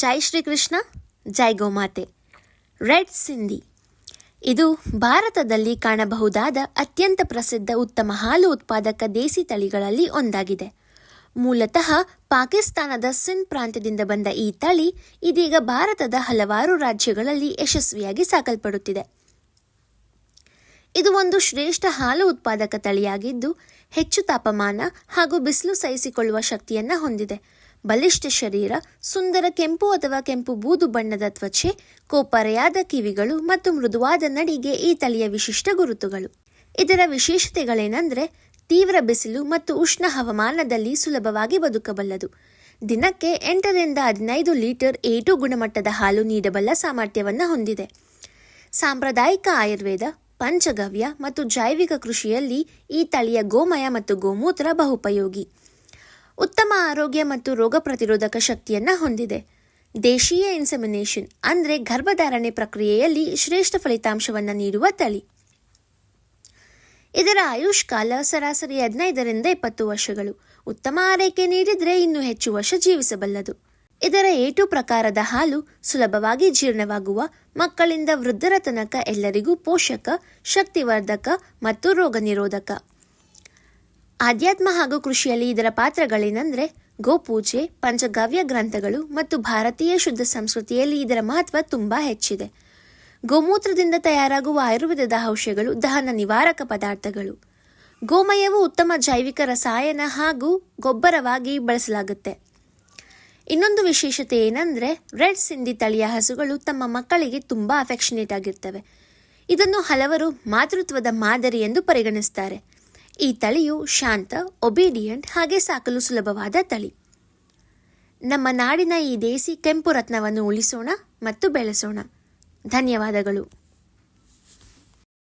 ಜೈ ಶ್ರೀಕೃಷ್ಣ, ಜೈ ಗೋಮಾತೆ. Red Sindhi ಇದು ಭಾರತದಲ್ಲಿ ಕಾಣಬಹುದಾದ ಅತ್ಯಂತ ಪ್ರಸಿದ್ಧ ಉತ್ತಮ ಹಾಲು ಉತ್ಪಾದಕ ದೇಸಿ ತಳಿಗಳಲ್ಲಿ ಒಂದಾಗಿದೆ. ಮೂಲತಃ ಪಾಕಿಸ್ತಾನದ ಸಿಂಧ್ ಪ್ರಾಂತ್ಯದಿಂದ ಬಂದ ಈ ತಳಿ ಇದೀಗ ಭಾರತದ ಹಲವಾರು ರಾಜ್ಯಗಳಲ್ಲಿ ಯಶಸ್ವಿಯಾಗಿ ಸಾಕಲ್ಪಡುತ್ತಿದೆ. ಇದು ಒಂದು ಶ್ರೇಷ್ಠ ಹಾಲು ಉತ್ಪಾದಕ ತಳಿಯಾಗಿದ್ದು, ಹೆಚ್ಚು ತಾಪಮಾನ ಹಾಗೂ ಬಿಸಿಲು ಸಹಿಸಿಕೊಳ್ಳುವ ಶಕ್ತಿಯನ್ನು ಹೊಂದಿದೆ. ಬಲಿಷ್ಠ ಶರೀರ, ಸುಂದರ ಕೆಂಪು ಅಥವಾ ಕೆಂಪು ಬೂದು ಬಣ್ಣದ ತ್ವಚೆ, ಕೋಪರೆಯಾದ ಕಿವಿಗಳು ಮತ್ತು ಮೃದುವಾದ ನಡಿಗೆ ಈ ತಳಿಯ ವಿಶಿಷ್ಟ ಗುರುತುಗಳು. ಇದರ ವಿಶೇಷತೆಗಳೇನೆಂದರೆ, ತೀವ್ರ ಬಿಸಿಲು ಮತ್ತು ಉಷ್ಣ ಹವಾಮಾನದಲ್ಲಿ ಸುಲಭವಾಗಿ ಬದುಕಬಲ್ಲದು. ದಿನಕ್ಕೆ 8ರಿಂದ 15 ಲೀಟರ್ A2 ಗುಣಮಟ್ಟದ ಹಾಲು ನೀಡಬಲ್ಲ ಸಾಮರ್ಥ್ಯವನ್ನು ಹೊಂದಿದೆ. ಸಾಂಪ್ರದಾಯಿಕ ಆಯುರ್ವೇದ, ಪಂಚಗವ್ಯ ಮತ್ತು ಜೈವಿಕ ಕೃಷಿಯಲ್ಲಿ ಈ ತಳಿಯ ಗೋಮಯ ಮತ್ತು ಗೋಮೂತ್ರ ಬಹುಪಯೋಗಿ. ಉತ್ತಮ ಆರೋಗ್ಯ ಮತ್ತು ರೋಗ ಪ್ರತಿರೋಧಕ ಶಕ್ತಿಯನ್ನು ಹೊಂದಿದೆ. ದೇಶೀಯ ಇನ್ಸೆಮಿನೇಷನ್ ಅಂದರೆ ಗರ್ಭಧಾರಣೆ ಪ್ರಕ್ರಿಯೆಯಲ್ಲಿ ಶ್ರೇಷ್ಠ ಫಲಿತಾಂಶವನ್ನು ನೀಡುವ ತಳಿ. ಇದರ ಆಯುಷ್ಕಾಲ ಸರಾಸರಿ 15ರಿಂದ 20 ವರ್ಷಗಳು. ಉತ್ತಮ ಆರೈಕೆ ನೀಡಿದರೆ ಇನ್ನೂ ಹೆಚ್ಚು ವರ್ಷ ಜೀವಿಸಬಲ್ಲದು. ಇದರ A2 ಪ್ರಕಾರದ ಹಾಲು ಸುಲಭವಾಗಿ ಜೀರ್ಣವಾಗುವ, ಮಕ್ಕಳಿಂದ ವೃದ್ಧರ ತನಕ ಎಲ್ಲರಿಗೂ ಪೋಷಕ, ಶಕ್ತಿವರ್ಧಕ ಮತ್ತು ರೋಗ ನಿರೋಧಕ. ಆಧ್ಯಾತ್ಮ ಹಾಗೂ ಕೃಷಿಯಲ್ಲಿ ಇದರ ಪಾತ್ರಗಳೇನೆಂದರೆ, ಗೋಪೂಜೆ, ಪಂಚಗವ್ಯ ಗ್ರಂಥಗಳು ಮತ್ತು ಭಾರತೀಯ ಶುದ್ಧ ಸಂಸ್ಕೃತಿಯಲ್ಲಿ ಇದರ ಮಹತ್ವ ತುಂಬಾ ಹೆಚ್ಚಿದೆ. ಗೋಮೂತ್ರದಿಂದ ತಯಾರಾಗುವ ಆಯುರ್ವೇದದ ಔಷಧಗಳು ದಹನ ನಿವಾರಕ ಪದಾರ್ಥಗಳು. ಗೋಮಯವು ಉತ್ತಮ ಜೈವಿಕ ರಸಾಯನ ಹಾಗೂ ಗೊಬ್ಬರವಾಗಿ ಬಳಸಲಾಗುತ್ತೆ. ಇನ್ನೊಂದು ವಿಶೇಷತೆ ಏನೆಂದರೆ, ರೆಡ್ ಸಿಂಧಿ ತಳಿಯ ಹಸುಗಳು ತಮ್ಮ ಮಕ್ಕಳಿಗೆ ತುಂಬಾ ಅಫೆಕ್ಷನೇಟ್ ಆಗಿರ್ತವೆ. ಇದನ್ನು ಹಲವರು ಮಾತೃತ್ವದ ಮಾದರಿ ಎಂದು ಪರಿಗಣಿಸ್ತಾರೆ. ಈ ತಳಿಯು ಶಾಂತ, ಒಬಿಡಿಯಂಟ್ ಹಾಗೆ ಸಾಕಲು ಸುಲಭವಾದ ತಳಿ. ನಮ್ಮ ನಾಡಿನ ಈ ದೇಸಿ ಕೆಂಪು ರತ್ನವನ್ನು ಉಳಿಸೋಣ ಮತ್ತು ಬೆಳೆಸೋಣ. ಧನ್ಯವಾದಗಳು.